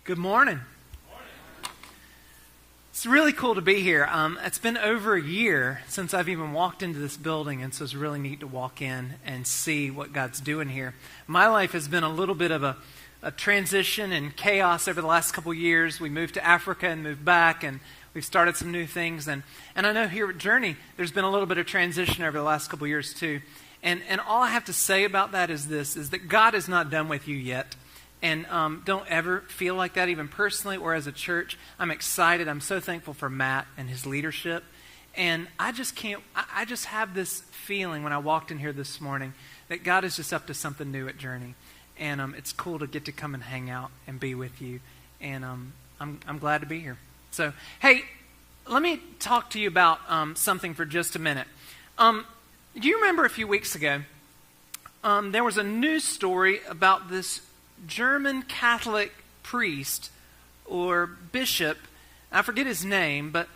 Good morning. It's really cool to be here. It's been over a year since I've even walked into this building, and so it's really neat to walk in and see what God's doing here. My life has been a little bit of a transition and chaos over the last couple of years. We moved to Africa and moved back, and we've started some new things. And I know here at Journey, there's been a little bit of transition over the last couple of years too. And all I have to say about that is this, is that God is not done with you yet. And don't ever feel like that, even personally or as a church. I'm excited. I'm so thankful for Matt and his leadership. And I just have this feeling when I walked in here this morning that God is just up to something new at Journey. And it's cool to get to come and hang out and be with you. And I'm glad to be here. So, hey, let me talk to you about something for just a minute. Do you remember a few weeks ago, there was a news story about this German Catholic priest or bishop, I forget his name, but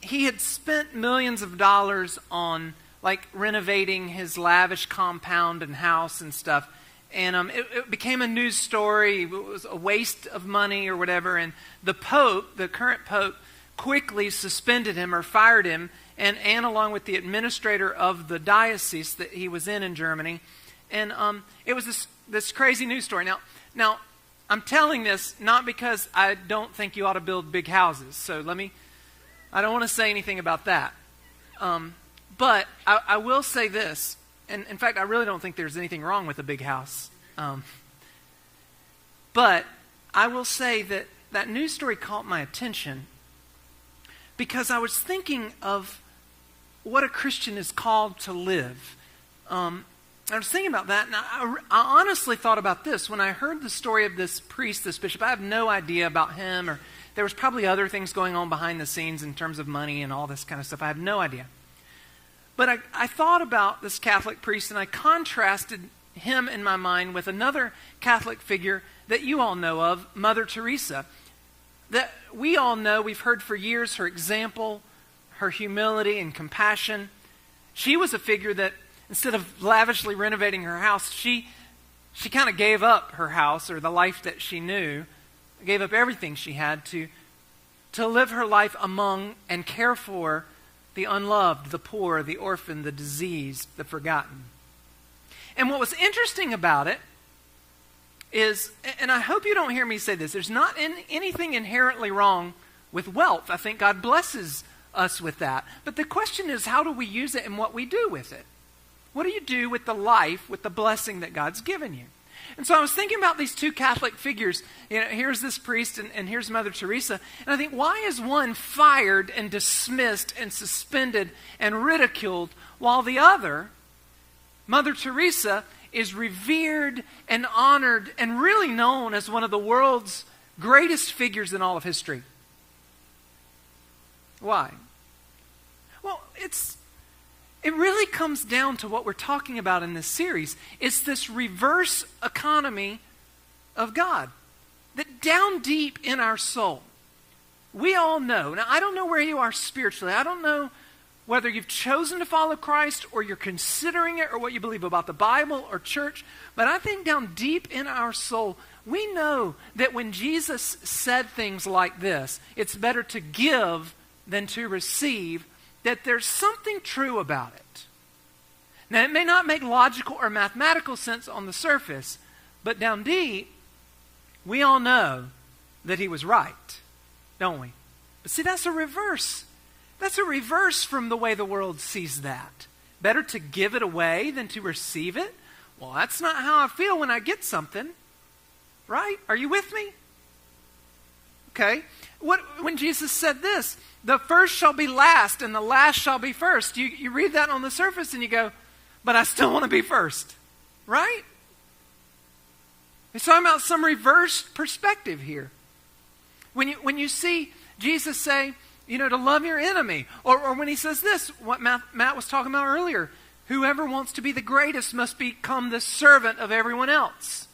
he had spent millions of dollars on like renovating his lavish compound and house and stuff. And it became a news story. It was a waste of money or whatever. And the Pope, the current Pope, quickly suspended him or fired him. And along with the administrator of the diocese that he was in Germany. And it was this crazy news story. Now, I'm telling this not because I don't think you ought to build big houses. So I don't want to say anything about that. But I will say this. And in fact, I really don't think there's anything wrong with a big house. But I will say that news story caught my attention because I was thinking of what a Christian is called to live. I was thinking about that, and I honestly thought about this. When I heard the story of this priest, this bishop, I have no idea about him, or there was probably other things going on behind the scenes in terms of money and all this kind of stuff. I have no idea. But I thought about this Catholic priest, and I contrasted him in my mind with another Catholic figure that you all know of, Mother Teresa. That we all know, we've heard for years her example, her humility and compassion. She was a figure that instead of lavishly renovating her house, she kind of gave up her house or the life that she knew, gave up everything she had to live her life among and care for the unloved, the poor, the orphan, the diseased, the forgotten. And what was interesting about it is, and I hope you don't hear me say this, there's not anything inherently wrong with wealth. I think God blesses us with that. But the question is, how do we use it and what we do with it? What do you do with the life, with the blessing that God's given you? And so I was thinking about these two Catholic figures. You know, here's this priest and here's Mother Teresa. And I think, why is one fired and dismissed and suspended and ridiculed while the other, Mother Teresa, is revered and honored and really known as one of the world's greatest figures in all of history? Why? Well, it really comes down to what we're talking about in this series. It's this reverse economy of God. That down deep in our soul, we all know. Now, I don't know where you are spiritually. I don't know whether you've chosen to follow Christ or you're considering it or what you believe about the Bible or church. But I think down deep in our soul, we know that when Jesus said things like this, it's better to give than to receive, that there's something true about it. Now, it may not make logical or mathematical sense on the surface, but down deep, we all know that he was right, don't we? But see, that's a reverse. That's a reverse from the way the world sees that. Better to give it away than to receive it? Well, that's not how I feel when I get something, right? Are you with me? Okay. When Jesus said this, the first shall be last and the last shall be first. You read that on the surface and you go, but I still want to be first, right? He's talking about some reversed perspective here. When you see Jesus say, to love your enemy, or when he says this, what Matt was talking about earlier, whoever wants to be the greatest must become the servant of everyone else.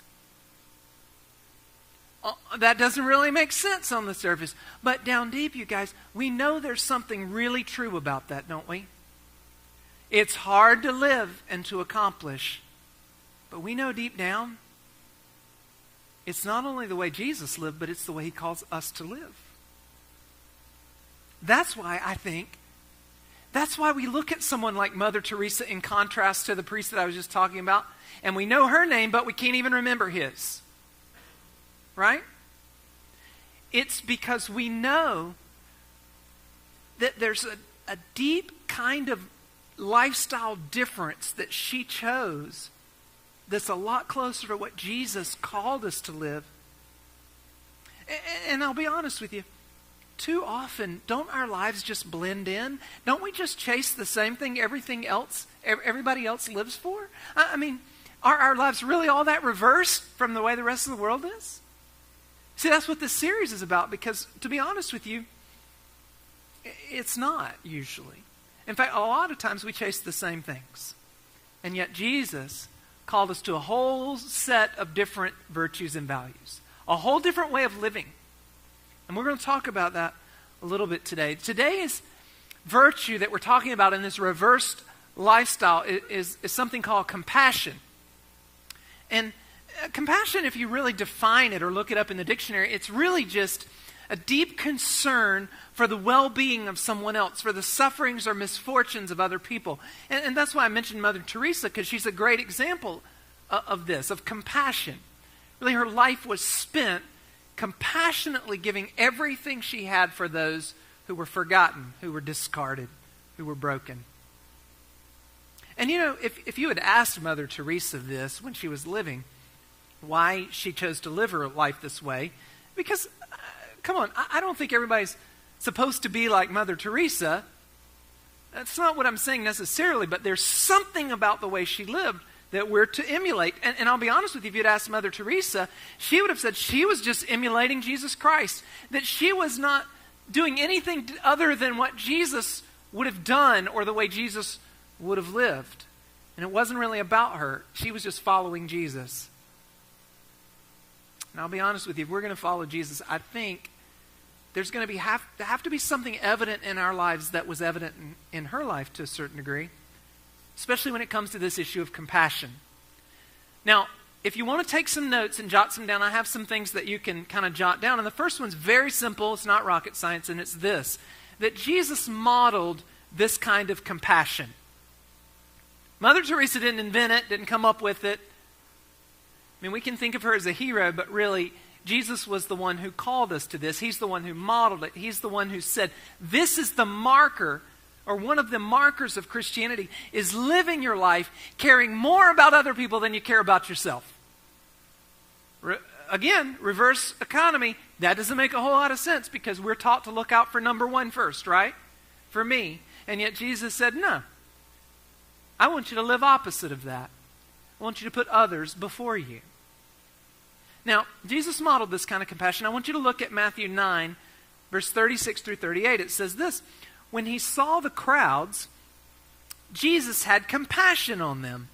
That doesn't really make sense on the surface. But down deep, you guys, we know there's something really true about that, don't we? It's hard to live and to accomplish. But we know deep down, it's not only the way Jesus lived, but it's the way he calls us to live. That's why we look at someone like Mother Teresa in contrast to the priest that I was just talking about, and we know her name, but we can't even remember his. Right? It's because we know that there's a deep kind of lifestyle difference that she chose that's a lot closer to what Jesus called us to live. And I'll be honest with you, too often, don't our lives just blend in? Don't we just chase the same thing everybody else lives for? I mean, are our lives really all that reversed from the way the rest of the world is? See, that's what this series is about, because to be honest with you, it's not usually. In fact, a lot of times we chase the same things. And yet Jesus called us to a whole set of different virtues and values. A whole different way of living. And we're going to talk about that a little bit today. Today's virtue that we're talking about in this reversed lifestyle is something called compassion. And compassion, if you really define it or look it up in the dictionary, it's really just a deep concern for the well-being of someone else, for the sufferings or misfortunes of other people. And that's why I mentioned Mother Teresa, because she's a great example of this, of compassion. Really, her life was spent compassionately giving everything she had for those who were forgotten, who were discarded, who were broken. And you know, if you had asked Mother Teresa this when she was living, why she chose to live her life this way, because, come on, I don't think everybody's supposed to be like Mother Teresa. That's not what I'm saying necessarily, but there's something about the way she lived that we're to emulate. And I'll be honest with you, if you'd asked Mother Teresa, she would have said she was just emulating Jesus Christ, that she was not doing anything other than what Jesus would have done or the way Jesus would have lived. And it wasn't really about her. She was just following Jesus. And I'll be honest with you, if we're going to follow Jesus, I think there's going to have to be something evident in our lives that was evident in her life to a certain degree, especially when it comes to this issue of compassion. Now, if you want to take some notes and jot some down, I have some things that you can kind of jot down. And the first one's very simple. It's not rocket science, and it's this, that Jesus modeled this kind of compassion. Mother Teresa didn't invent it, didn't come up with it. I mean, we can think of her as a hero, but really, Jesus was the one who called us to this. He's the one who modeled it. He's the one who said, this is the marker, or one of the markers of Christianity, is living your life caring more about other people than you care about yourself. Again, reverse economy. That doesn't make a whole lot of sense because we're taught to look out for number one first, right? For me. And yet Jesus said, no. I want you to live opposite of that. I want you to put others before you. Now, Jesus modeled this kind of compassion. I want you to look at Matthew 9, verse 36 through 38. It says this, when he saw the crowds, Jesus had compassion on them.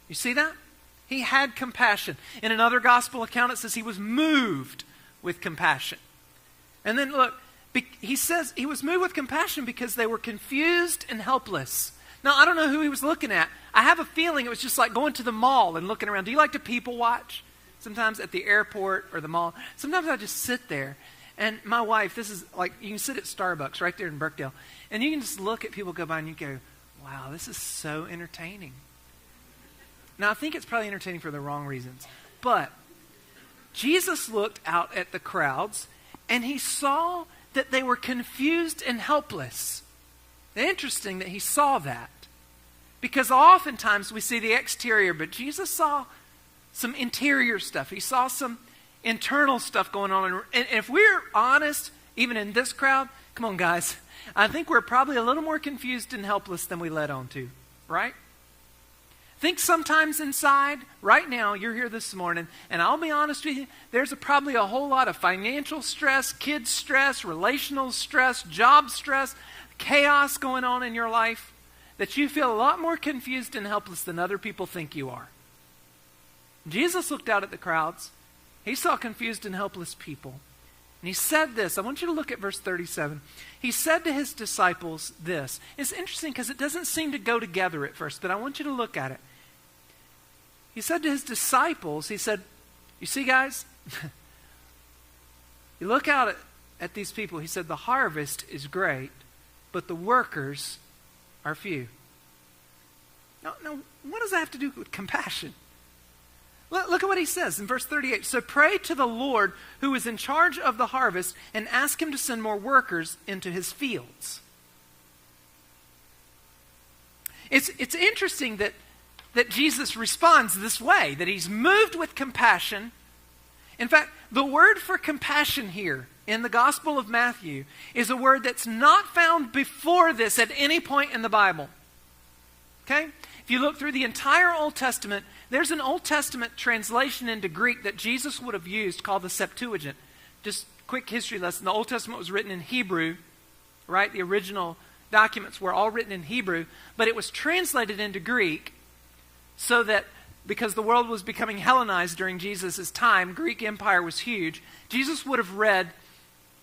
You see that? He had compassion. In another gospel account, it says he was moved with compassion. And then look, he says he was moved with compassion because they were confused and helpless. Now, I don't know who he was looking at. I have a feeling it was just like going to the mall and looking around. Do you like to people watch? Sometimes at the airport or the mall. Sometimes I just sit there. And my wife, this is like, you can sit at Starbucks right there in Birkdale. And you can just look at people go by and you go, wow, this is so entertaining. Now, I think it's probably entertaining for the wrong reasons. But Jesus looked out at the crowds and he saw that they were confused and helpless. Interesting that he saw that. Because oftentimes we see the exterior, but Jesus saw some interior stuff. He saw some internal stuff going on. And if we're honest, even in this crowd, come on guys, I think we're probably a little more confused and helpless than we led on to, right? Think sometimes inside, right now, you're here this morning, and I'll be honest with you, there's probably a whole lot of financial stress, kids stress, relational stress, job stress, chaos going on in your life that you feel a lot more confused and helpless than other people think you are. Jesus looked out at the crowds. He saw confused and helpless people. And he said this. I want you to look at verse 37. He said to his disciples this. It's interesting because it doesn't seem to go together at first, but I want you to look at it. He said to his disciples, he said, you see guys, You look out at these people. He said, the harvest is great, but the workers are few. Now, what does that have to do with compassion? Look at what he says in verse 38. So pray to the Lord who is in charge of the harvest and ask him to send more workers into his fields. It's interesting that Jesus responds this way, that he's moved with compassion. In fact, the word for compassion here in the Gospel of Matthew is a word that's not found before this at any point in the Bible. Okay? If you look through the entire Old Testament, there's an Old Testament translation into Greek that Jesus would have used called the Septuagint. Just quick history lesson. The Old Testament was written in Hebrew, right? The original documents were all written in Hebrew, but it was translated into Greek so that because the world was becoming Hellenized during Jesus' time, Greek Empire was huge. Jesus would have read,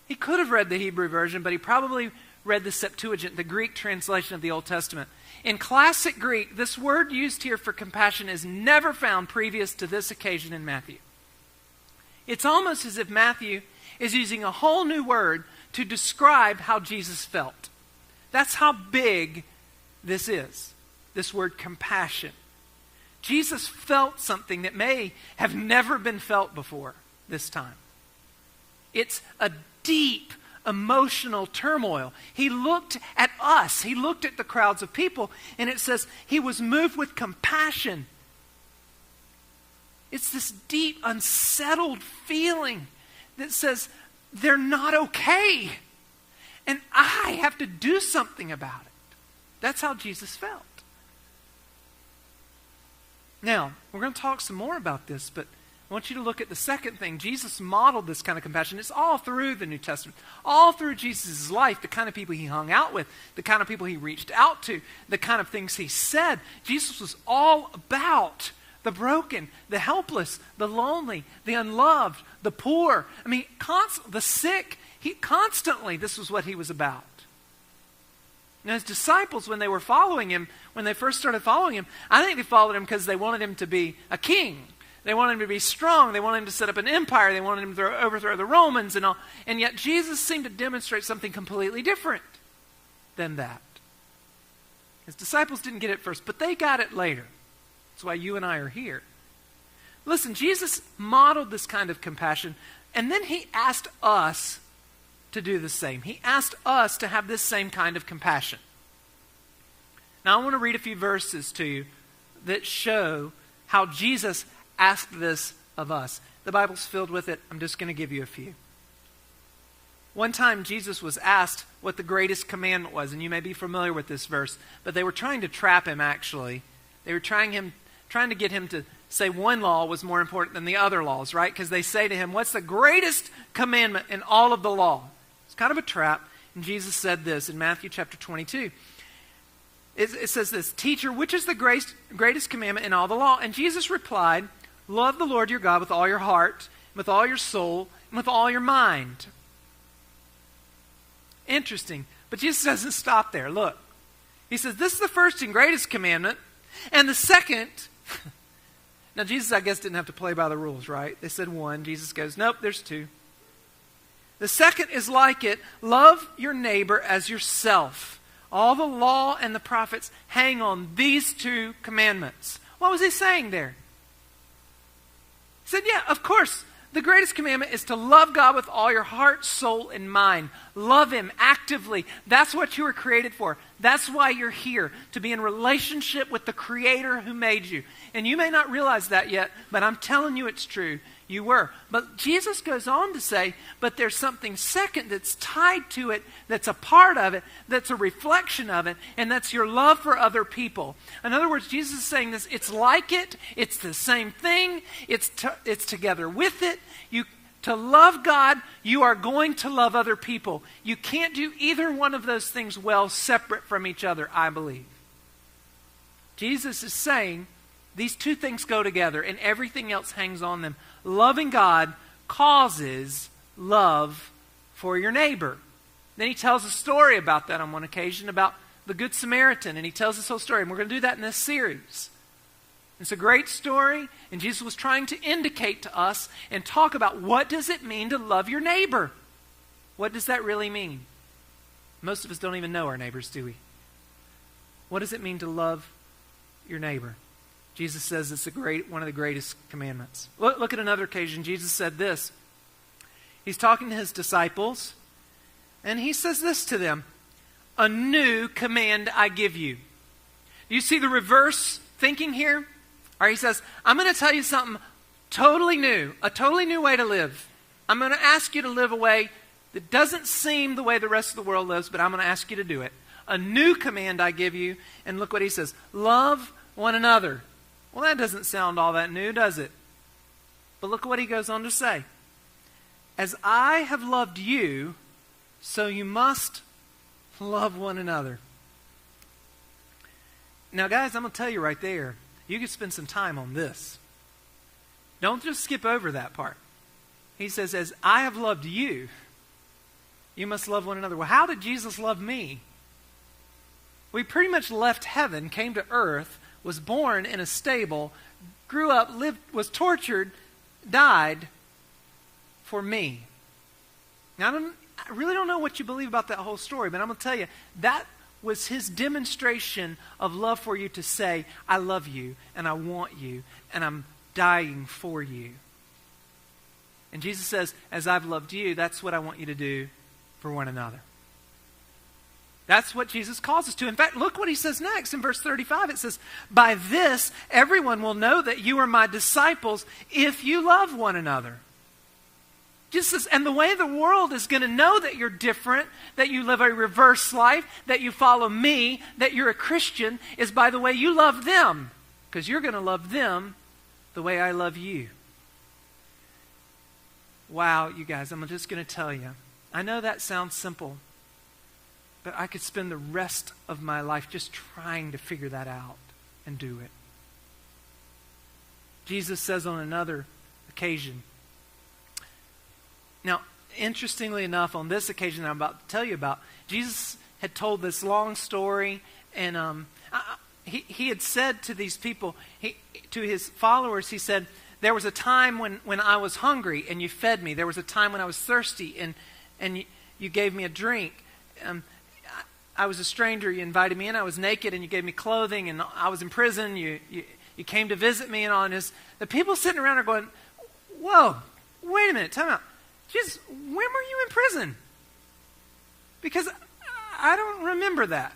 he could have read the Hebrew version, but he probably read the Septuagint, the Greek translation of the Old Testament. In classic Greek, this word used here for compassion is never found previous to this occasion in Matthew. It's almost as if Matthew is using a whole new word to describe how Jesus felt. That's how big this is, this word compassion. Jesus felt something that may have never been felt before this time. It's a deep emotional turmoil. He looked at us. He looked at the crowds of people, and it says he was moved with compassion. It's this deep, unsettled feeling that says they're not okay, and I have to do something about it. That's how Jesus felt. Now, we're going to talk some more about this, but I want you to look at the second thing. Jesus modeled this kind of compassion. It's all through the New Testament, all through Jesus' life, the kind of people he hung out with, the kind of people he reached out to, the kind of things he said. Jesus was all about the broken, the helpless, the lonely, the unloved, the poor. I mean, the sick. Constantly, this was what he was about. Now, his disciples, when they were following him, when they first started following him, I think they followed him because they wanted him to be a king. They wanted him to be strong. They wanted him to set up an empire. They wanted him to overthrow the Romans and all. And yet Jesus seemed to demonstrate something completely different than that. His disciples didn't get it first, but they got it later. That's why you and I are here. Listen, Jesus modeled this kind of compassion, and then he asked us to do the same. He asked us to have this same kind of compassion. Now I want to read a few verses to you that show how Jesus asked this of us. The Bible's filled with it. I'm just going to give you a few. One time Jesus was asked what the greatest commandment was, and you may be familiar with this verse, but they were trying to trap him actually. They were trying to get him to say one law was more important than the other laws, right? Because they say to him, what's the greatest commandment in all of the law? It's kind of a trap. And Jesus said this in Matthew chapter 22. It says this, Teacher, which is the greatest commandment in all the law? And Jesus replied, love the Lord your God with all your heart, with all your soul, and with all your mind. Interesting. But Jesus doesn't stop there. Look. He says, this is the first and greatest commandment. And the second... Now, Jesus, I guess, didn't have to play by the rules, right? They said one. Jesus goes, nope, there's two. The second is like it. Love your neighbor as yourself. All the law and the prophets hang on these two commandments. What was he saying there? He said, yeah, of course, the greatest commandment is to love God with all your heart, soul, and mind. Love him actively. That's what you were created for. That's why you're here, to be in relationship with the Creator who made you. And you may not realize that yet, but I'm telling you it's true. You were. But Jesus goes on to say, but there's something second that's tied to it, that's a part of it, that's a reflection of it, and that's your love for other people. In other words, Jesus is saying this, it's like it, it's the same thing, it's together with it. To love God, you are going to love other people. You can't do either one of those things well separate from each other, I believe. Jesus is saying these two things go together and everything else hangs on them. Loving God causes love for your neighbor. Then he tells a story about that on one occasion, about the Good Samaritan, and he tells this whole story, and we're going to do that in this series. It's a great story, and Jesus was trying to indicate to us and talk about what does it mean to love your neighbor? What does that really mean? Most of us don't even know our neighbors, do we? What does it mean to love your neighbor? Jesus says it's one of the greatest commandments. Look at another occasion. Jesus said this. He's talking to his disciples, and he says this to them, "A new command I give you." Do you see the reverse thinking here? Or he says, I'm going to tell you something totally new, a totally new way to live. I'm going to ask you to live a way that doesn't seem the way the rest of the world lives, but I'm going to ask you to do it. A new command I give you, and look what he says, love one another. Well, that doesn't sound all that new, does it? But look what he goes on to say. As I have loved you, so you must love one another. Now, guys, I'm going to tell you right there, you could spend some time on this. Don't just skip over that part. He says, as I have loved you, you must love one another. Well, how did Jesus love me? We pretty much left heaven, came to earth, was born in a stable, grew up, lived, was tortured, died for me. Now, I really don't know what you believe about that whole story, but I'm going to tell you, that was his demonstration of love for you to say, I love you, and I want you, and I'm dying for you. And Jesus says, as I've loved you, that's what I want you to do for one another. That's what Jesus calls us to. In fact, look what he says next in verse 35. It says, by this, everyone will know that you are my disciples if you love one another. Jesus says, and the way the world is going to know that you're different, that you live a reverse life, that you follow me, that you're a Christian, is by the way you love them. Because you're going to love them the way I love you. Wow, you guys, I'm just going to tell you. I know that sounds simple, but I could spend the rest of my life just trying to figure that out and do it. Jesus says on another occasion. Now, interestingly enough, on this occasion that I'm about to tell you about, Jesus had told this long story, and he had said to these people, to his followers, he said, there was a time when I was hungry and you fed me. There was a time when I was thirsty and you gave me a drink. I was a stranger, you invited me in. I was naked and you gave me clothing, and I was in prison. You came to visit me, and all this. The people sitting around are going, whoa, wait a minute, time out. Jesus, when were you in prison? Because I don't remember that.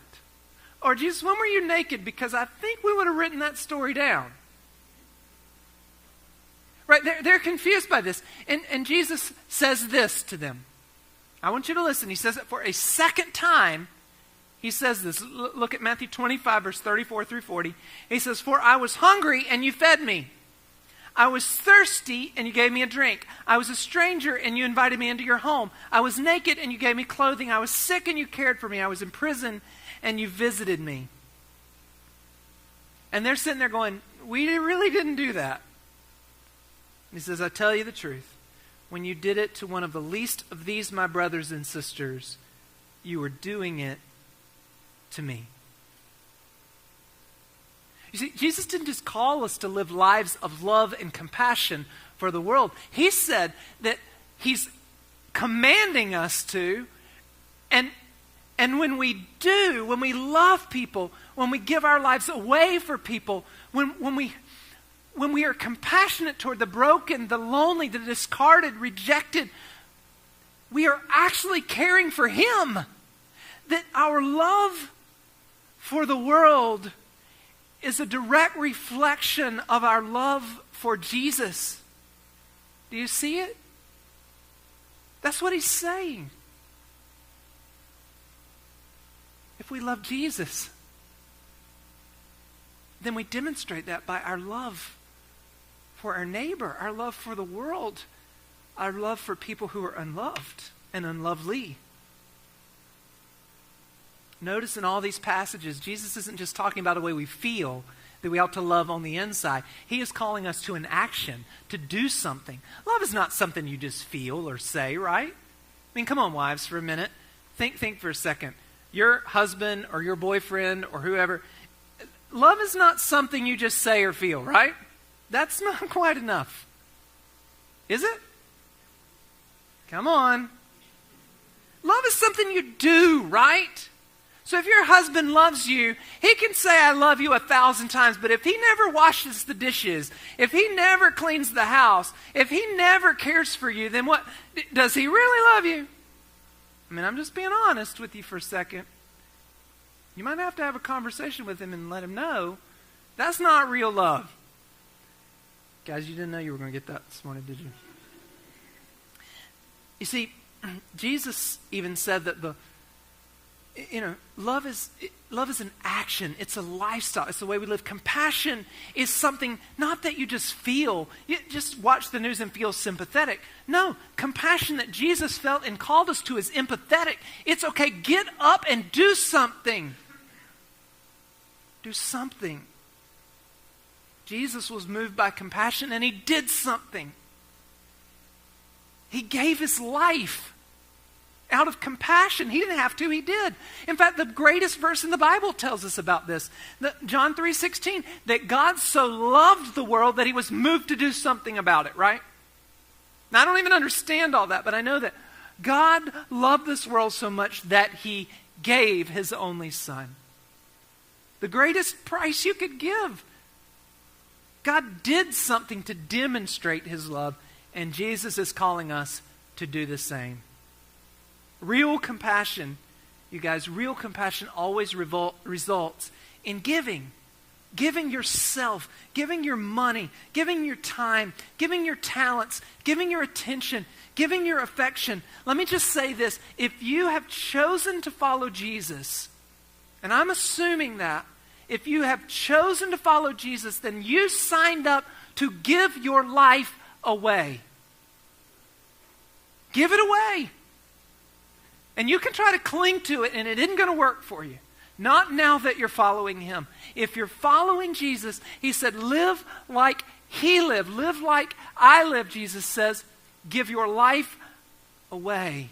Or Jesus, when were you naked? Because I think we would have written that story down. Right, they're confused by this. And Jesus says this to them. I want you to listen. He says it for a second time. He says this. Look at Matthew 25, verse 34 through 40. He says, for I was hungry and you fed me. I was thirsty and you gave me a drink. I was a stranger and you invited me into your home. I was naked and you gave me clothing. I was sick and you cared for me. I was in prison and you visited me. And they're sitting there going, we really didn't do that. He says, I tell you the truth. When you did it to one of the least of these, my brothers and sisters, you were doing it to me. You see, Jesus didn't just call us to live lives of love and compassion for the world. He said that he's commanding us to, and when we do, when we love people, when we give our lives away for people, when we are compassionate toward the broken, the lonely, the discarded, rejected, we are actually caring for him. That our love for the world is a direct reflection of our love for Jesus. Do you see it? That's what he's saying. If we love Jesus, then we demonstrate that by our love for our neighbor, our love for the world, our love for people who are unloved and unlovely. Notice in all these passages, Jesus isn't just talking about the way we feel, that we ought to love on the inside. He is calling us to an action, to do something. Love is not something you just feel or say, right? I mean, come on, wives, for a minute. Think for a second. Your husband or your boyfriend or whoever, love is not something you just say or feel, right? That's not quite enough. Is it? Come on. Love is something you do, right? So if your husband loves you, he can say, I love you 1,000 times, but if he never washes the dishes, if he never cleans the house, if he never cares for you, then what? Does he really love you? I mean, I'm just being honest with you for a second. You might have to have a conversation with him and let him know that's not real love. Guys, you didn't know you were going to get that this morning, did you? You see, Jesus even said that love is an action. It's a lifestyle. It's the way we live. Compassion is something not that you just feel. You just watch the news and feel sympathetic. No, compassion that Jesus felt and called us to is empathetic. It's okay. Get up and do something. Do something. Jesus was moved by compassion and he did something. He gave his life out of compassion. He didn't have to, he did. In fact, the greatest verse in the Bible tells us about this. John 3:16, that God so loved the world that he was moved to do something about it, right? Now, I don't even understand all that, but I know that God loved this world so much that he gave his only son. The greatest price you could give. God did something to demonstrate his love, and Jesus is calling us to do the same. Real compassion, you guys, real compassion always results in giving. Giving yourself, giving your money, giving your time, giving your talents, giving your attention, giving your affection. Let me just say this. If you have chosen to follow Jesus, and I'm assuming that, if you have chosen to follow Jesus, then you signed up to give your life away. Give it away. And you can try to cling to it, and it isn't going to work for you. Not now that you're following him. If you're following Jesus, he said, live like he lived. Live like I live, Jesus says. Give your life away.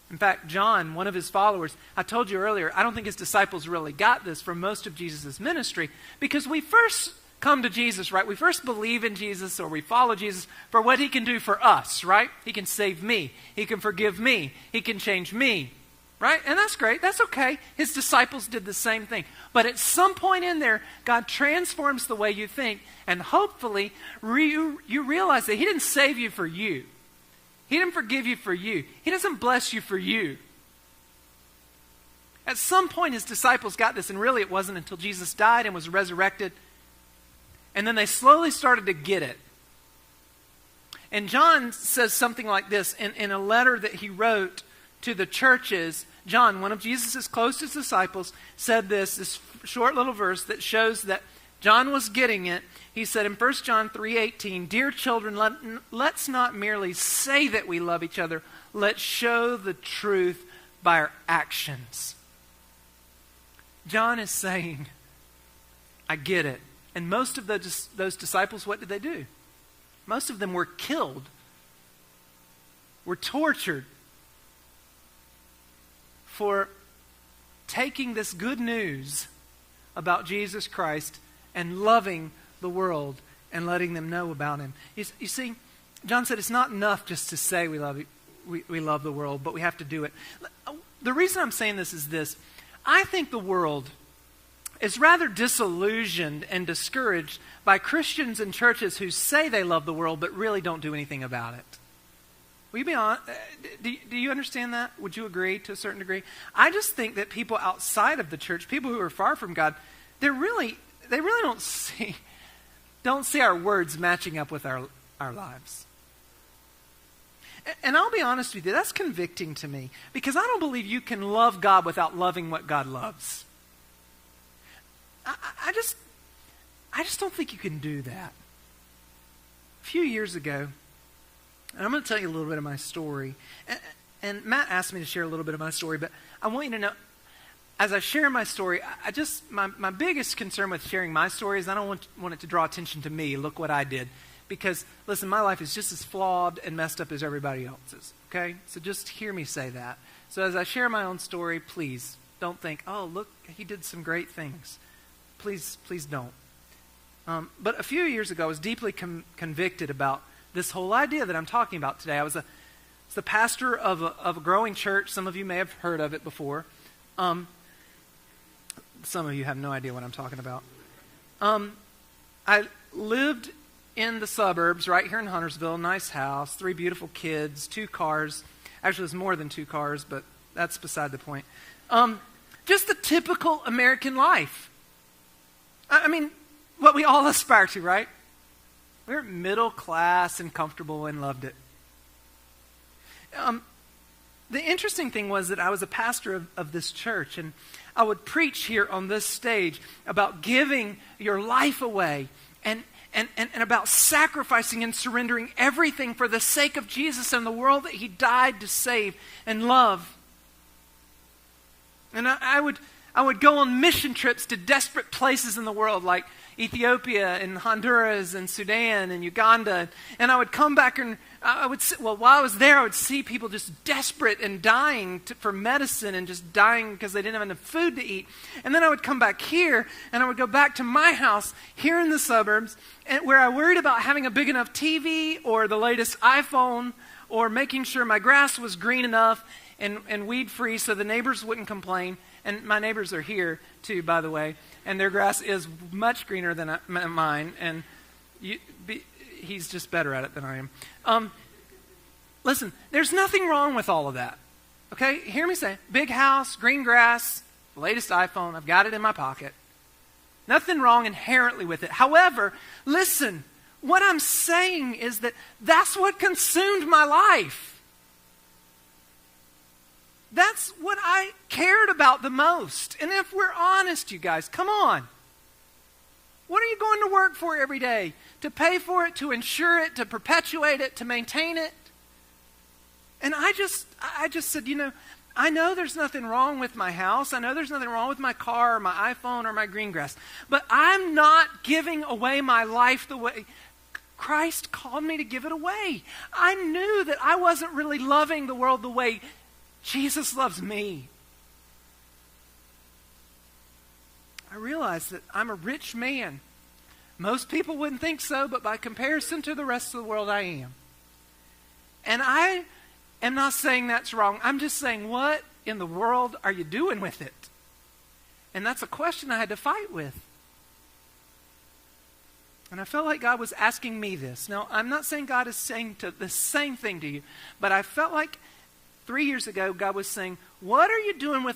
In fact, John, one of his followers, I told you earlier, I don't think his disciples really got this from most of Jesus' ministry, because we first come to Jesus, right? We first believe in Jesus, or we follow Jesus for what he can do for us, right? He can save me. He can forgive me. He can change me, right? And that's great. That's okay. His disciples did the same thing. But at some point in there, God transforms the way you think, and hopefully you realize that he didn't save you for you. He didn't forgive you for you. He doesn't bless you for you. At some point, his disciples got this, and really it wasn't until Jesus died and was resurrected. And then they slowly started to get it. And John says something like this in a letter that he wrote to the churches. John, one of Jesus' closest disciples, said this short little verse that shows that John was getting it. He said in 1 John 3:18, "Dear children, let's not merely say that we love each other. Let's show the truth by our actions." John is saying, I get it. And most of those disciples, what did they do? Most of them were killed, were tortured for taking this good news about Jesus Christ and loving the world and letting them know about him. You see, John said it's not enough just to say we love the world, but we have to do it. The reason I'm saying this is this. I think the world is rather disillusioned and discouraged by Christians and churches who say they love the world but really don't do anything about it. Will you be honest? Do you understand that? Would you agree to a certain degree? I just think that people outside of the church, people who are far from God, they really don't see our words matching up with our lives. And I'll be honest with you, that's convicting to me, because I don't believe you can love God without loving what God loves. I just don't think you can do that. A few years ago, and I'm going to tell you a little bit of my story, and Matt asked me to share a little bit of my story, but I want you to know, as I share my story, my biggest concern with sharing my story is I don't want it to draw attention to me. Look what I did. Because, listen, my life is just as flawed and messed up as everybody else's, okay? So just hear me say that. So as I share my own story, please Don't think, oh, look, he did some great things. Please don't. But a few years ago, I was deeply convicted about this whole idea that I'm talking about today. I was the pastor of a growing church. Some of you may have heard of it before. Some of you have no idea what I'm talking about. I lived in the suburbs right here in Huntersville, nice house, 3 beautiful kids, 2 cars. Actually, it was more than 2 cars, but that's beside the point. Just the typical American life. I mean, what we all aspire to, right? We were middle class and comfortable and loved it. The interesting thing was that I was a pastor of this church, and I would preach here on this stage about giving your life away and about sacrificing and surrendering everything for the sake of Jesus and the world that he died to save and love. And I would go on mission trips to desperate places in the world like Ethiopia and Honduras and Sudan and Uganda. And I would come back and while I was there, I would see people just desperate and dying for medicine and just dying because they didn't have enough food to eat. And then I would come back here and I would go back to my house here in the suburbs where I worried about having a big enough TV or the latest iPhone or making sure my grass was green enough and weed-free so the neighbors wouldn't complain. And my neighbors are here, too, by the way. And their grass is much greener than mine. And he's just better at it than I am. Listen, there's nothing wrong with all of that. Okay? Hear me say, big house, green grass, latest iPhone. I've got it in my pocket. Nothing wrong inherently with it. However, listen, what I'm saying is that that's what consumed my life. That's what I cared about the most. And if we're honest, you guys, come on. What are you going to work for every day? To pay for it, to insure it, to perpetuate it, to maintain it? And I just said, I know there's nothing wrong with my house. I know there's nothing wrong with my car or my iPhone or my green grass. But I'm not giving away my life the way Christ called me to give it away. I knew that I wasn't really loving the world the way Jesus loves me. I realized that I'm a rich man. Most people wouldn't think so, but by comparison to the rest of the world, I am. And I am not saying that's wrong. I'm just saying, what in the world are you doing with it? And that's a question I had to fight with. And I felt like God was asking me this. Now, I'm not saying God is saying the same thing to you, but I felt like 3 years ago, God was saying, what are you doing with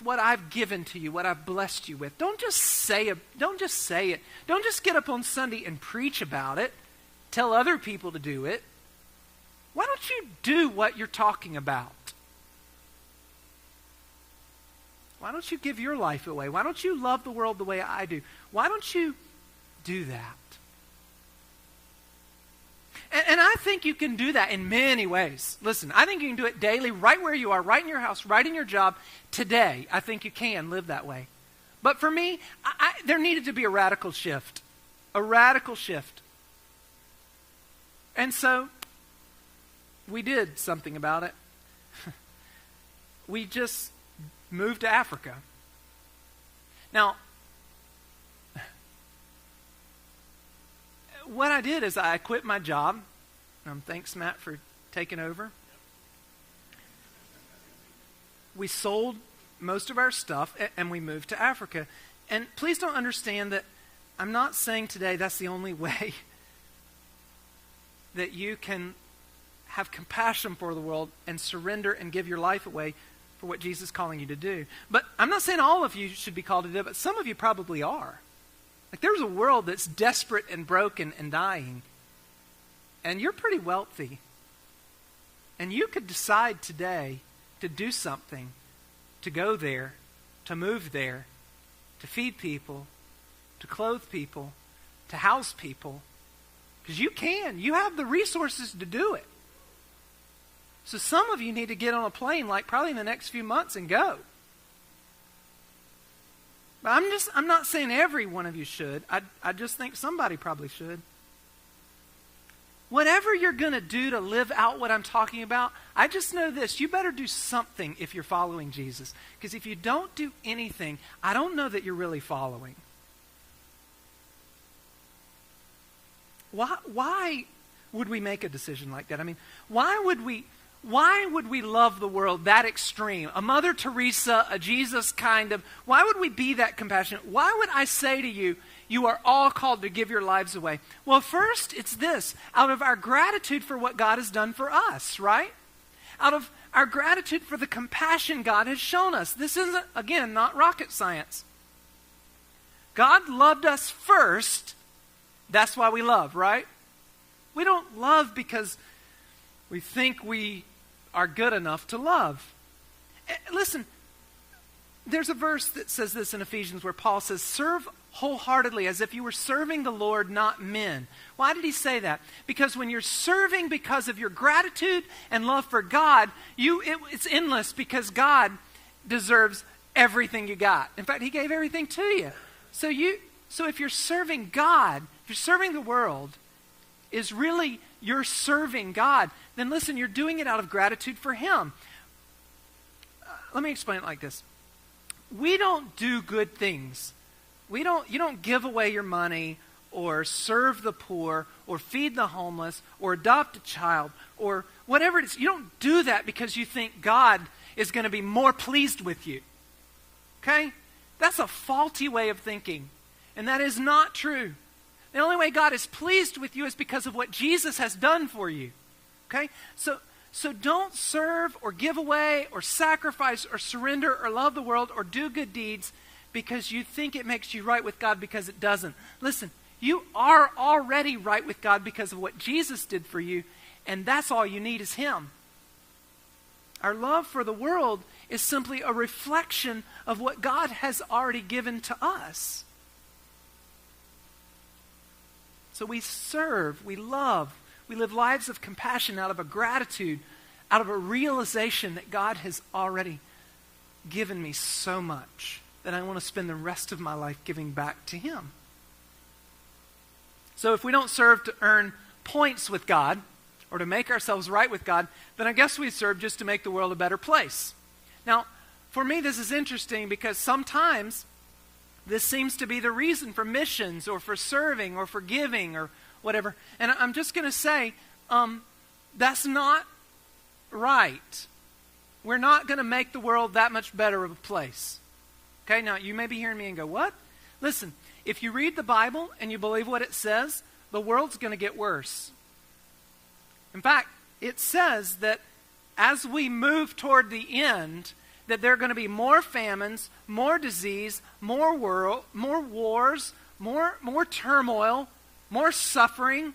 what I've given to you, what I've blessed you with? Don't just say it. Don't just get up on Sunday and preach about it. Tell other people to do it. Why don't you do what you're talking about? Why don't you give your life away? Why don't you love the world the way I do? Why don't you do that? And I think you can do that in many ways. Listen, I think you can do it daily, right where you are, right in your house, right in your job. Today, I think you can live that way. But for me, there needed to be a radical shift. A radical shift. And so, we did something about it. We just moved to Africa. Now, what I did is I quit my job. Thanks, Matt, for taking over. We sold most of our stuff and we moved to Africa. And please don't understand that I'm not saying today that's the only way that you can have compassion for the world and surrender and give your life away for what Jesus is calling you to do. But I'm not saying all of you should be called to do it, but some of you probably are. Like, there's a world that's desperate and broken and dying. And you're pretty wealthy. And you could decide today to do something, to go there, to move there, to feed people, to clothe people, to house people. Because you can. You have the resources to do it. So some of you need to get on a plane like probably in the next few months and go. But I'm not saying every one of you should. I just think somebody probably should. whatever you're going to do to live out what I'm talking about, I just know this: you better do something if you're following Jesus. Because if you don't do anything, I don't know that you're really following. Why would we make a decision like that? I mean, why would we love the world that extreme? A Mother Teresa, a Jesus kind of, why would we be that compassionate? Why would I say to you, you are all called to give your lives away? Well, first, it's this: out of our gratitude for what God has done for us, right? Out of our gratitude for the compassion God has shown us. This isn't, again, not rocket science. God loved us first. That's why we love, right? We don't love because we think we are good enough to love. Listen, there's a verse that says this in Ephesians where Paul says, serve wholeheartely as if you were serving the Lord, not men. Why did he say that? Because when you're serving because of your gratitude and love for God, it's endless, because God deserves everything you got. In fact, he gave everything to you. So if you're serving God, if you're serving the world, is really you're serving God, then listen, you're doing it out of gratitude for him. Let me explain it like this. We don't do good things. You don't give away your money or serve the poor or feed the homeless or adopt a child or whatever it is. You don't do that because you think God is going to be more pleased with you. Okay? That's a faulty way of thinking. And that is not true. The only way God is pleased with you is because of what Jesus has done for you. Okay? So don't serve or give away or sacrifice or surrender or love the world or do good deeds because you think it makes you right with God, because it doesn't. Listen, you are already right with God because of what Jesus did for you, and that's all you need is him. Our love for the world is simply a reflection of what God has already given to us. So we serve, we love, we live lives of compassion out of a gratitude, out of a realization that God has already given me so much that I want to spend the rest of my life giving back to him. So if we don't serve to earn points with God or to make ourselves right with God, then I guess we serve just to make the world a better place. Now, for me, this is interesting because sometimes this seems to be the reason for missions or for serving or for giving or whatever. And I'm just going to say, that's not right. We're not going to make the world that much better of a place. Okay, now you may be hearing me and go, what? Listen, if you read the Bible and you believe what it says, the world's going to get worse. In fact, it says that as we move toward the end, that there are going to be more famines, more disease, more wars, more turmoil, more suffering.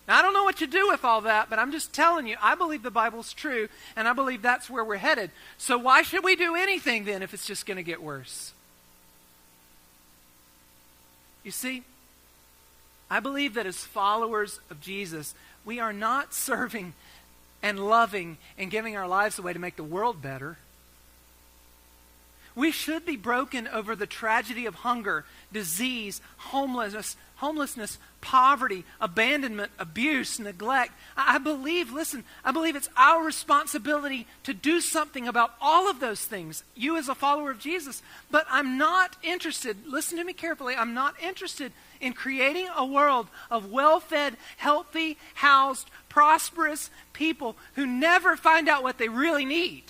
Now, I don't know what you do with all that, but I'm just telling you, I believe the Bible's true, and I believe that's where we're headed. So why should we do anything then if it's just going to get worse? You see, I believe that as followers of Jesus, we are not serving and loving and giving our lives away to make the world better. We should be broken over the tragedy of hunger, disease, homelessness, poverty, abandonment, abuse, neglect. I believe it's our responsibility to do something about all of those things, you as a follower of Jesus. But I'm not interested, listen to me carefully, I'm not interested in creating a world of well-fed, healthy, housed, prosperous people who never find out what they really need,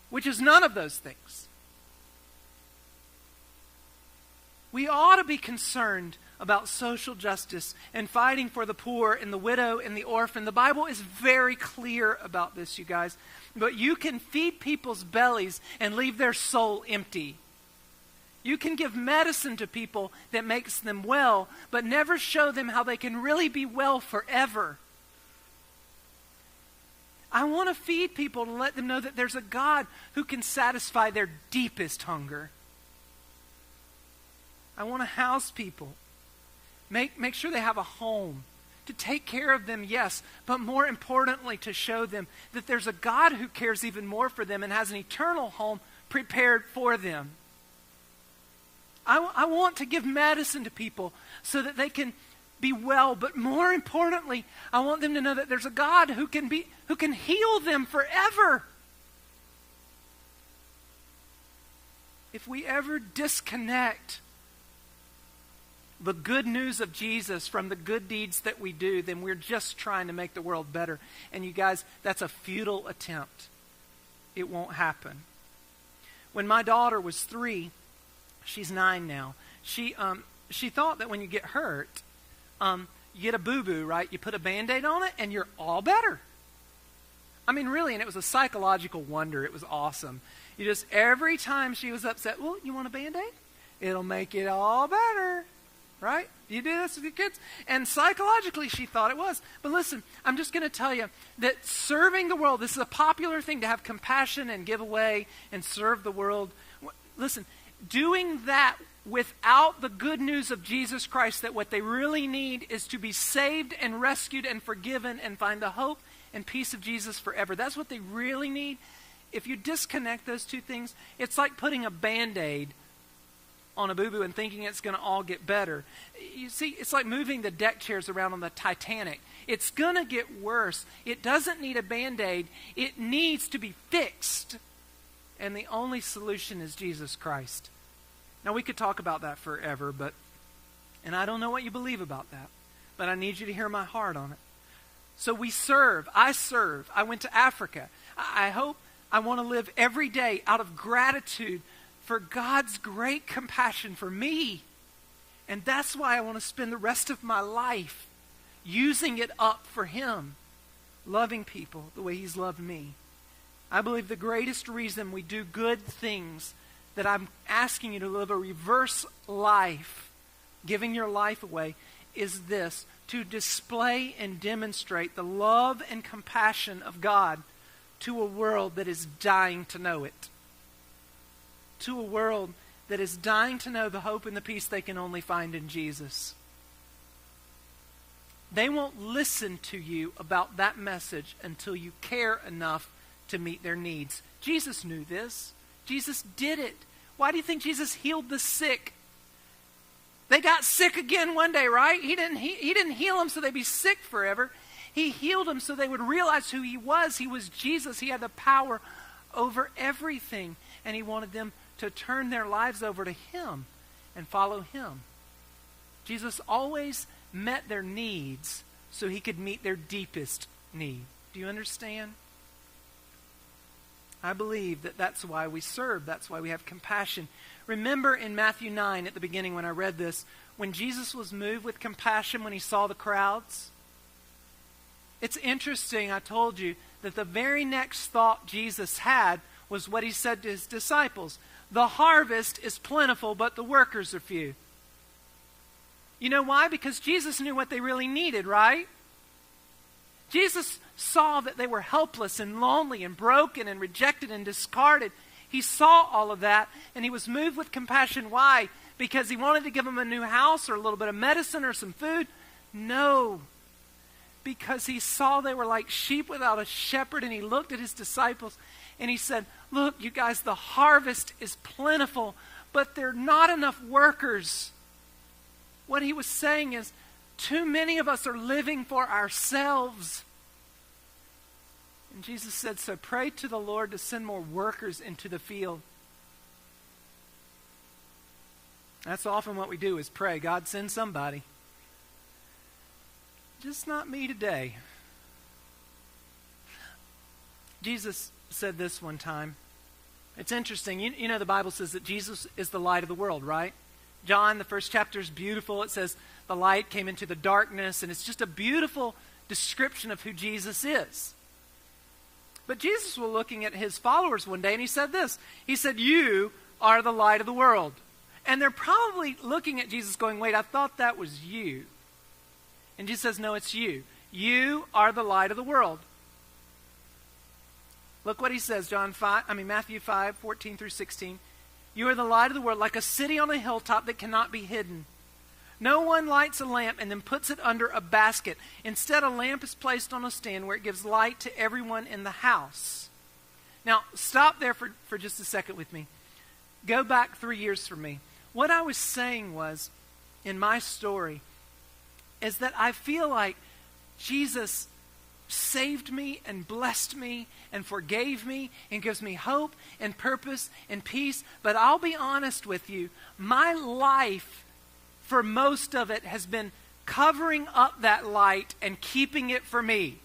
which is none of those things. We ought to be concerned about social justice and fighting for the poor and the widow and the orphan. The Bible is very clear about this, you guys. But you can feed people's bellies and leave their soul empty. You can give medicine to people that makes them well, but never show them how they can really be well forever. I want to feed people to let them know that there's a God who can satisfy their deepest hunger. I want to house people. Make sure they have a home. To take care of them, yes, but more importantly, to show them that there's a God who cares even more for them and has an eternal home prepared for them. I want to give medicine to people so that they can be well, but more importantly, I want them to know that there's a God who can heal them forever. If we ever disconnect the good news of Jesus from the good deeds that we do, then we're just trying to make the world better. And you guys, that's a futile attempt. It won't happen. When my daughter was 3, she's 9 now, she thought that when you get hurt, you get a boo-boo, right? You put a Band-Aid on it and you're all better. I mean, really, and it was a psychological wonder. It was awesome. You just, every time she was upset, well, you want a Band-Aid? It'll make it all better. Right? You do this with your kids? And psychologically, she thought it was. But listen, I'm just going to tell you that serving the world, this is a popular thing to have compassion and give away and serve the world. Listen, doing that without the good news of Jesus Christ, that what they really need is to be saved and rescued and forgiven and find the hope and peace of Jesus forever. That's what they really need. If you disconnect those two things, it's like putting a Band-Aid on a boo-boo and thinking it's going to all get better. You see, it's like moving the deck chairs around on the Titanic. It's going to get worse. It doesn't need a Band-Aid. It needs to be fixed. And the only solution is Jesus Christ. Now, we could talk about that forever, and I don't know what you believe about that, but I need you to hear my heart on it. So we serve. I serve. I went to Africa. I want to live every day out of gratitude for God's great compassion for me. And that's why I want to spend the rest of my life using it up for Him, loving people the way He's loved me. I believe the greatest reason we do good things, that I'm asking you to live a reverse life, giving your life away, is this: to display and demonstrate the love and compassion of God to a world that is dying to know it. To a world that is dying to know the hope and the peace they can only find in Jesus. They won't listen to you about that message until you care enough to meet their needs. Jesus knew this. Jesus did it. Why do you think Jesus healed the sick? They got sick again one day, right? He didn't heal them so they'd be sick forever. He healed them so they would realize who He was. He was Jesus. He had the power over everything. And He wanted them to turn their lives over to Him and follow Him. Jesus always met their needs so He could meet their deepest need. Do you understand? I believe that that's why we serve. That's why we have compassion. Remember in Matthew 9 at the beginning when I read this, when Jesus was moved with compassion when He saw the crowds? It's interesting, I told you, that the very next thought Jesus had was what He said to His disciples. The harvest is plentiful, but the workers are few. You know why? Because Jesus knew what they really needed, right? Jesus saw that they were helpless and lonely and broken and rejected and discarded. He saw all of that, and He was moved with compassion. Why? Because He wanted to give them a new house or a little bit of medicine or some food? No. Because He saw they were like sheep without a shepherd, and He looked at His disciples and He said, look, you guys, the harvest is plentiful, but there are not enough workers. What He was saying is, too many of us are living for ourselves. And Jesus said, so pray to the Lord to send more workers into the field. That's often what we do, is pray, God, send somebody. Just not me today. Jesus said this one time. It's interesting. You know the Bible says that Jesus is the light of the world, right? John, the first chapter is beautiful. It says the light came into the darkness, and it's just a beautiful description of who Jesus is. But Jesus was looking at His followers one day, and He said this. He said, you are the light of the world. And they're probably looking at Jesus going, wait, I thought that was you. And Jesus says, no, it's you. You are the light of the world. Look what He says, Matthew 5, 14 through 16. You are the light of the world, like a city on a hilltop that cannot be hidden. No one lights a lamp and then puts it under a basket. Instead, a lamp is placed on a stand where it gives light to everyone in the house. Now, stop there for just a second with me. Go back 3 years for me. What I was saying was, in my story, is that I feel like Jesus saved me and blessed me and forgave me and gives me hope and purpose and peace. But I'll be honest with you, my life, for most of it, has been covering up that light and keeping it for me.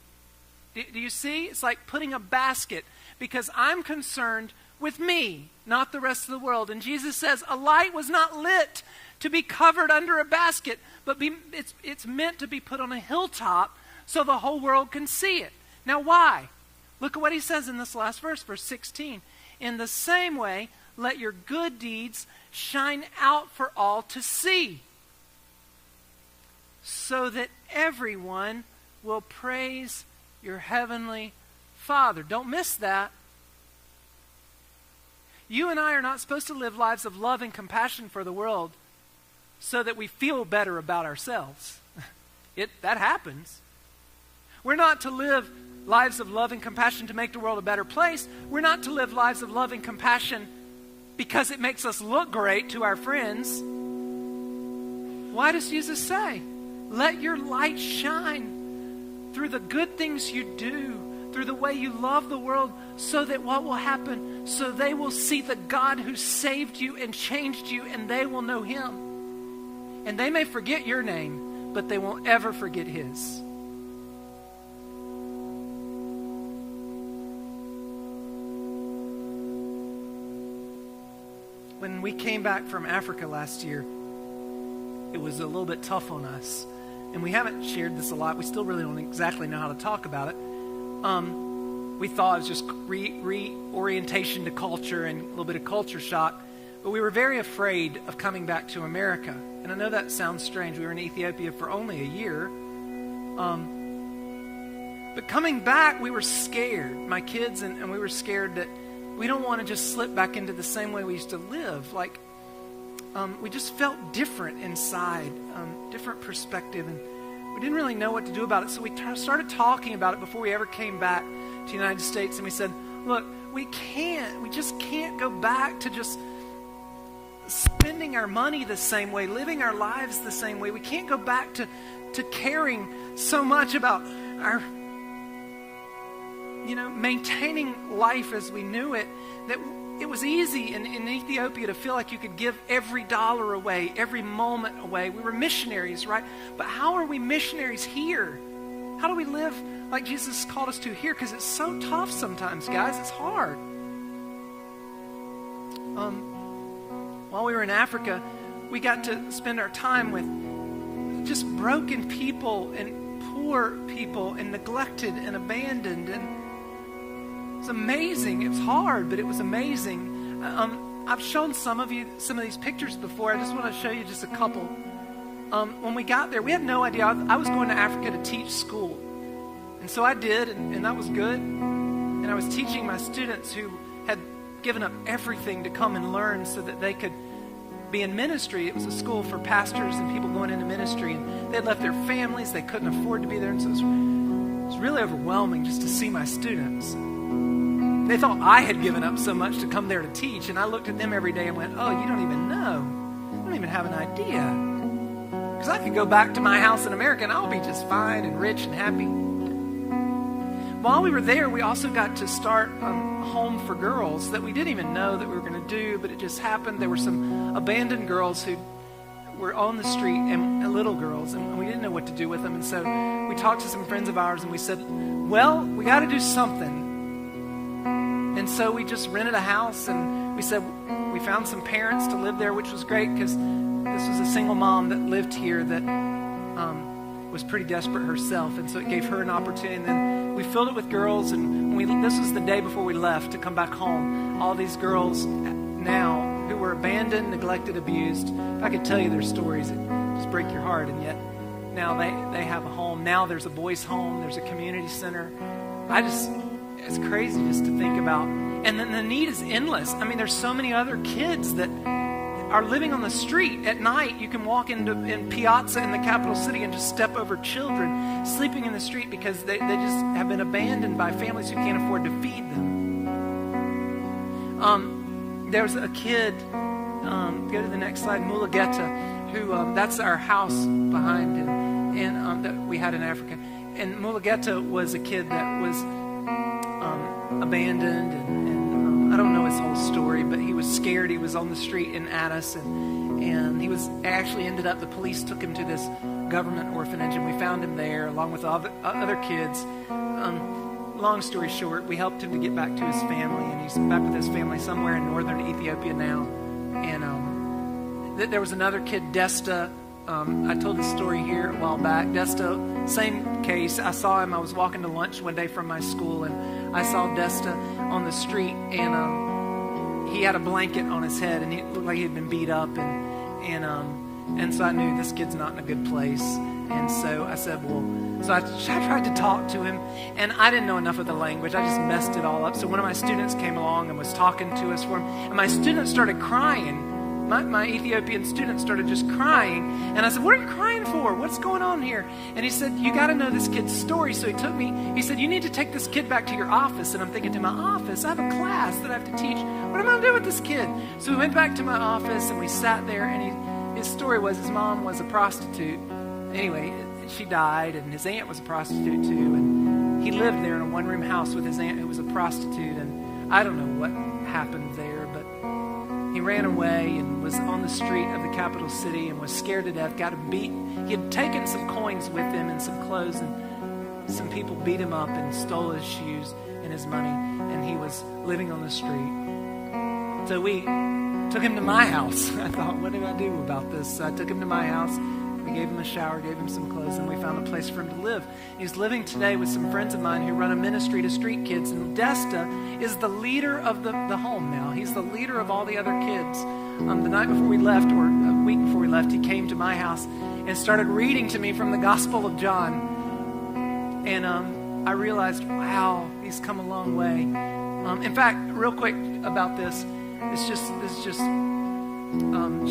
Do you see? It's like putting a basket, because I'm concerned with me, not the rest of the world. And Jesus says a light was not lit to be covered under a basket, but it's meant to be put on a hilltop so the whole world can see it. Now why? Look at what he says in this last verse, verse 16. In the same way, let your good deeds shine out for all to see, so that everyone will praise your heavenly Father. Don't miss that. You and I are not supposed to live lives of love and compassion for the world so that we feel better about ourselves. That happens. We're not to live lives of love and compassion to make the world a better place. We're not to live lives of love and compassion because it makes us look great to our friends. Why does Jesus say, let your light shine through the good things you do, through the way you love the world, so that what will happen? So they will see the God who saved you and changed you, and they will know him. And they may forget your name, but they won't ever forget his. When we came back from Africa last year, it was a little bit tough on us. And we haven't shared this a lot. We still really don't exactly know how to talk about it. We thought it was just reorientation to culture and a little bit of culture shock. But we were very afraid of coming back to America. And I know that sounds strange. We were in Ethiopia for only a year. But coming back, we were scared. My kids and we were scared that we don't want to just slip back into the same way we used to live. Like, we just felt different inside, different perspective, and we didn't really know what to do about it. So we started talking about it before we ever came back to the United States, and we said, look, we just can't go back to just spending our money the same way, living our lives the same way. We can't go back to caring so much about our, maintaining life as we knew it, that it was easy in Ethiopia to feel like you could give every dollar away, every moment away. We were missionaries, right? But how are we missionaries here? How do we live like Jesus called us to here? Because it's so tough sometimes, guys. It's hard. While we were in Africa, we got to spend our time with just broken people and poor people and neglected and abandoned, and it was amazing. It was hard, but it was amazing. I've shown some of you some of these pictures before. I just want to show you just a couple. When we got there, we had no idea. I was going to Africa to teach school. And so I did, and that was good. And I was teaching my students who had given up everything to come and learn so that they could be in ministry. It was a school for pastors and people going into ministry. And they had left their families. They couldn't afford to be there. And so it was really overwhelming just to see my students. They thought I had given up so much to come there to teach. And I looked at them every day and went, oh, you don't even know. You don't even have an idea. Because I could go back to my house in America and I'll be just fine and rich and happy. While we were there, we also got to start a home for girls that we didn't even know that we were going to do, but it just happened. There were some abandoned girls who were on the street, and little girls, and we didn't know what to do with them. And so we talked to some friends of ours, and we said, well, we got to do something. And so we just rented a house, and we said we found some parents to live there, which was great because this was a single mom that lived here that was pretty desperate herself, and so it gave her an opportunity. And then we filled it with girls, and this was the day before we left to come back home. All these girls now who were abandoned, neglected, abused. If I could tell you their stories, it just break your heart, and yet now they have a home. Now there's a boys' home, there's a community center. It's crazy just to think about. And then the need is endless. I mean, there's so many other kids that are living on the street at night. You can walk in Piazza in the capital city and just step over children sleeping in the street because they just have been abandoned by families who can't afford to feed them. There's a kid, go to the next slide, Mulugeta, who, that's our house behind him. and that we had in Africa. And Mulugeta was a kid that was abandoned, and I don't know his whole story, but he was scared. He was on the street in Addis, and he was actually ended up, the police took him to this government orphanage, and we found him there along with other kids. Long story short, we helped him to get back to his family, and he's back with his family somewhere in northern Ethiopia now. And there was another kid, Desta. I told this story here a while back. Desta, same case. I saw him. I was walking to lunch one day from my school, and I saw Desta on the street, and he had a blanket on his head, and he looked like he had been beat up, and so I knew this kid's not in a good place. And so I said, so I tried to talk to him, and I didn't know enough of the language. I just messed it all up. So one of my students came along and was talking to us for him, and my student started crying. My Ethiopian student started just crying, and I said, what are you crying for? What's going on here? And he said, you got to know this kid's story. So he took me, he said, you need to take this kid back to your office. And I'm thinking, to my office? I have a class that I have to teach. What am I going to do with this kid? So we went back to my office, and we sat there, and his story was his mom was a prostitute. Anyway, she died, and his aunt was a prostitute too, and he lived there in a one-room house with his aunt who was a prostitute, and I don't know what happened there, but he ran away and was on the street of the capital city and was scared to death, got beat. He had taken some coins with him and some clothes, and some people beat him up and stole his shoes and his money, and he was living on the street. So we took him to my house. I thought, what do I do about this? So I took him to my house. We gave him a shower, gave him some clothes, and we found a place for him to live. He's living today with some friends of mine who run a ministry to street kids, and Desta is the leader of the home now. He's the leader of all the other kids. The night before we left, or a week before we left, he came to my house and started reading to me from the Gospel of John. And I realized, wow, he's come a long way. In fact, real quick about this, it's just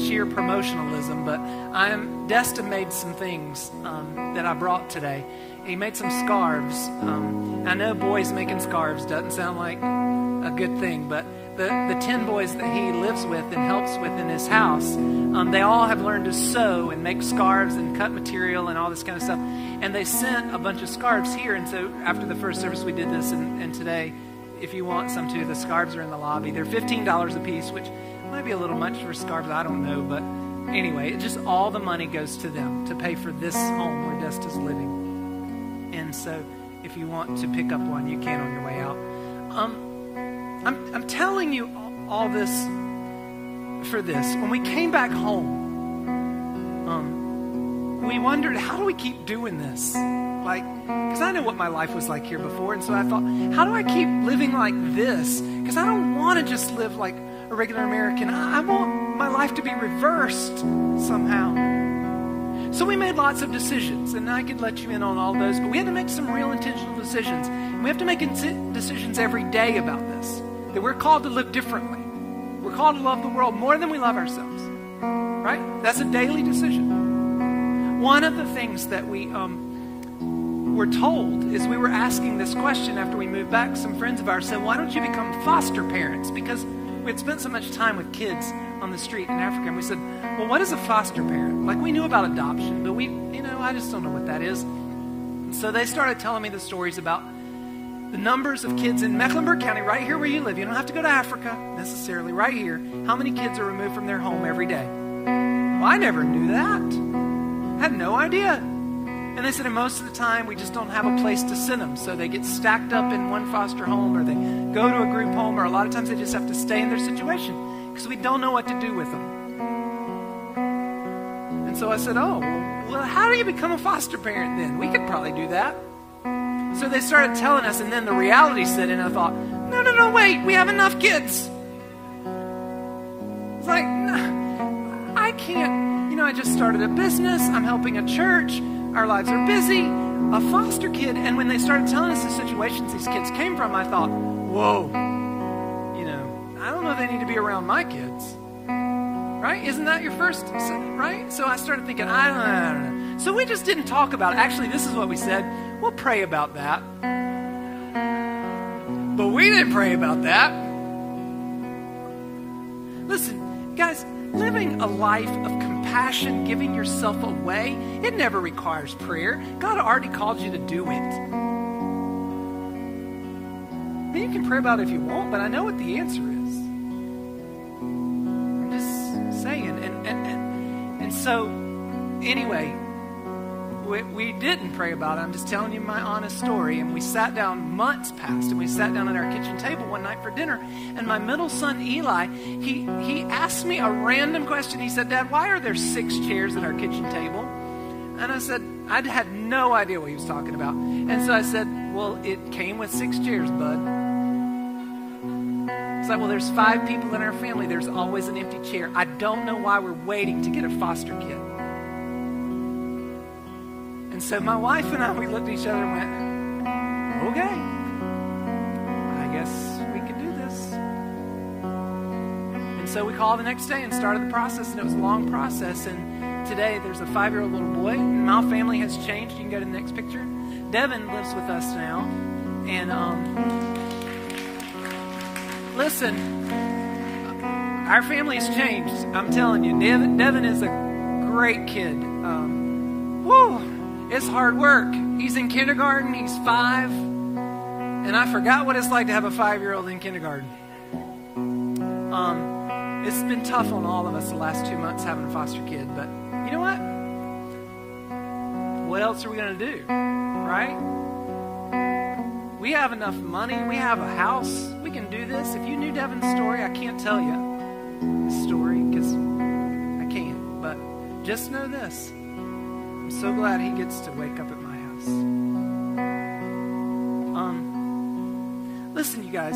sheer promotionalism, but Desta made some things that I brought today. He made some scarves. I know boys making scarves doesn't sound like a good thing, but the 10 boys that he lives with and helps with in his house, they all have learned to sew and make scarves and cut material and all this kind of stuff. And they sent a bunch of scarves here, and so after the first service we did this, and today, if you want some too, the scarves are in the lobby. They're $15 a piece, which might be a little much for scarves, I don't know, but anyway, just all the money goes to them to pay for this home where Desta's living. And so if you want to pick up one, you can on your way out. I'm telling you all this for this. When we came back home, we wondered, how do we keep doing this? Because I know what my life was like here before, and so I thought, how do I keep living like this? Because I don't want to just live like a regular American. I want my life to be reversed somehow. So we made lots of decisions, and I could let you in on all those, but we had to make some real intentional decisions. And we have to make decisions every day about this, that we're called to live differently. We're called to love the world more than we love ourselves, right? That's a daily decision. One of the things that we were told is we were asking this question after we moved back. Some friends of ours said, why don't you become foster parents? Because we had spent so much time with kids on the street in Africa, and we said, well, what is a foster parent? Like, we knew about adoption, but I just don't know what that is. And so they started telling me the stories about the numbers of kids in Mecklenburg County, right here where you live. You don't have to go to Africa necessarily, right here. How many kids are removed from their home every day? Well, I never knew that. I had no idea. And they said, and most of the time, we just don't have a place to send them. So they get stacked up in one foster home, or they go to a group home, or a lot of times they just have to stay in their situation because we don't know what to do with them. And so I said, well, how do you become a foster parent then? We could probably do that. So they started telling us, and then the reality set in, and I thought, no, wait, we have enough kids. It's like, no, I can't. I just started a business. I'm helping a church. Our lives are busy. A foster kid. And when they started telling us the situations these kids came from, I thought, whoa, I don't know if they need to be around my kids. Right? Isn't that your first, right? So I started thinking, I don't know. So we just didn't talk about it. Actually, this is what we said. We'll pray about that. But we didn't pray about that. Listen, guys, living a life of compassion compassion, giving yourself away, it never requires prayer. God already called you to do it. I mean, you can pray about it if you want, but I know what the answer is. I'm just saying. And so, anyway, we didn't pray about it. I'm just telling you my honest story. And we sat down, months passed, and we sat down at our kitchen table one night for dinner. And my middle son, Eli, he asked me a random question. He said, "Dad, why are there 6 chairs at our kitchen table?" And I said, I had no idea what he was talking about. And so I said, "Well, it came with 6 chairs, bud." It's like, well, there's 5 people in our family. There's always an empty chair. I don't know why we're waiting to get a foster kid. And so my wife and I, we looked at each other and went, okay, I guess we can do this. And so we called the next day and started the process, and it was a long process. And today there's a 5-year-old little boy. My family has changed. You can go to the next picture. Devin lives with us now. And listen, our family has changed. I'm telling you, Devin is a great kid. It's hard work. He's in kindergarten. He's 5. And I forgot what it's like to have a 5-year-old in kindergarten. It's been tough on all of us the last 2 months having a foster kid. But you know what? What else are we going to do? Right? We have enough money. We have a house. We can do this. If you knew Devin's story, I can't tell you his story because I can't. But just know this. I'm so glad he gets to wake up at my house. Listen, you guys,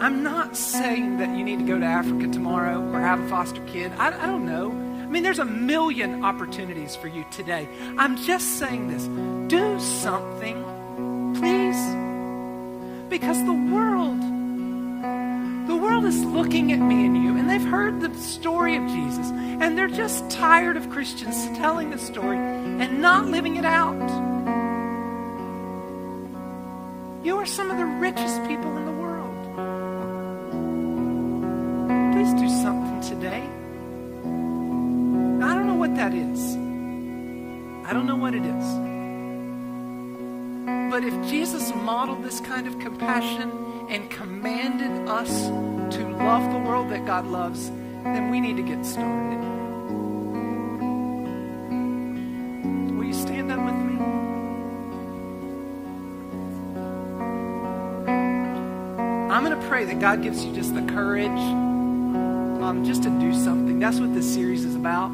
I'm not saying that you need to go to Africa tomorrow or have a foster kid. I don't know. I mean, there's a million opportunities for you today. I'm just saying this. Do something, please. Because the world is looking at me and you, and they've heard the story of Jesus, and they're just tired of Christians telling the story and not living it out. You are some of the richest people in the world. Please do something today. I don't know what that is. I don't know what it is. But if Jesus modeled this kind of compassion and commanded us to love the world that God loves, then we need to get started. Will you stand up with me? I'm going to pray that God gives you just the courage just to do something. That's what this series is about.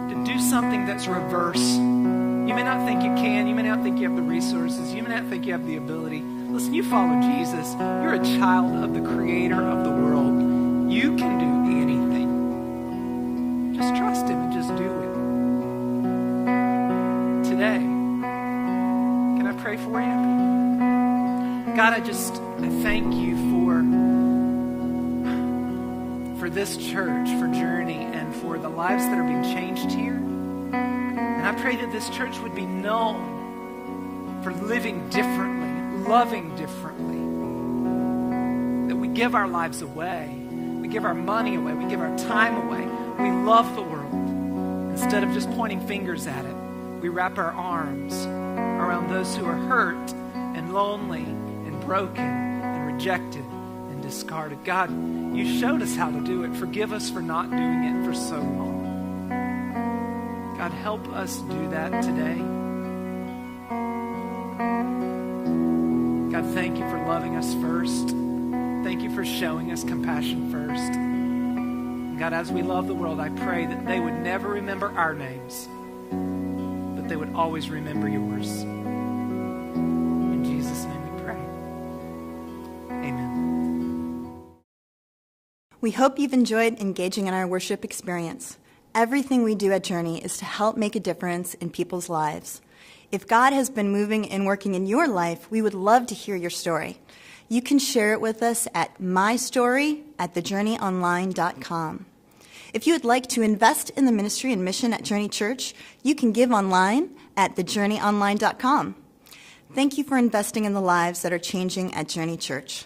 To do something that's reverse. You may not think you can. You may not think you have the resources. You may not think you have the ability. Listen, you follow Jesus. You're a child of the Creator of the world. You can do anything. Just trust Him and just do it. Today, can I pray for you? God, I thank you for this church, for Journey, and for the lives that are being changed here. And I pray that this church would be known for living differently, loving differently. That we give our lives away. We give our money away. We give our time away. We love the world. Instead of just pointing fingers at it, we wrap our arms around those who are hurt and lonely and broken and rejected and discarded. God, you showed us how to do it. Forgive us for not doing it for so long. God, help us do that today. God, thank you for loving us first. Thank you for showing us compassion first. And God, as we love the world, I pray that they would never remember our names, but they would always remember yours. In Jesus' name we pray. Amen. We hope you've enjoyed engaging in our worship experience. Everything we do at Journey is to help make a difference in people's lives. If God has been moving and working in your life, we would love to hear your story. You can share it with us at mystory@thejourneyonline.com. If you would like to invest in the ministry and mission at Journey Church, you can give online at thejourneyonline.com. Thank you for investing in the lives that are changing at Journey Church.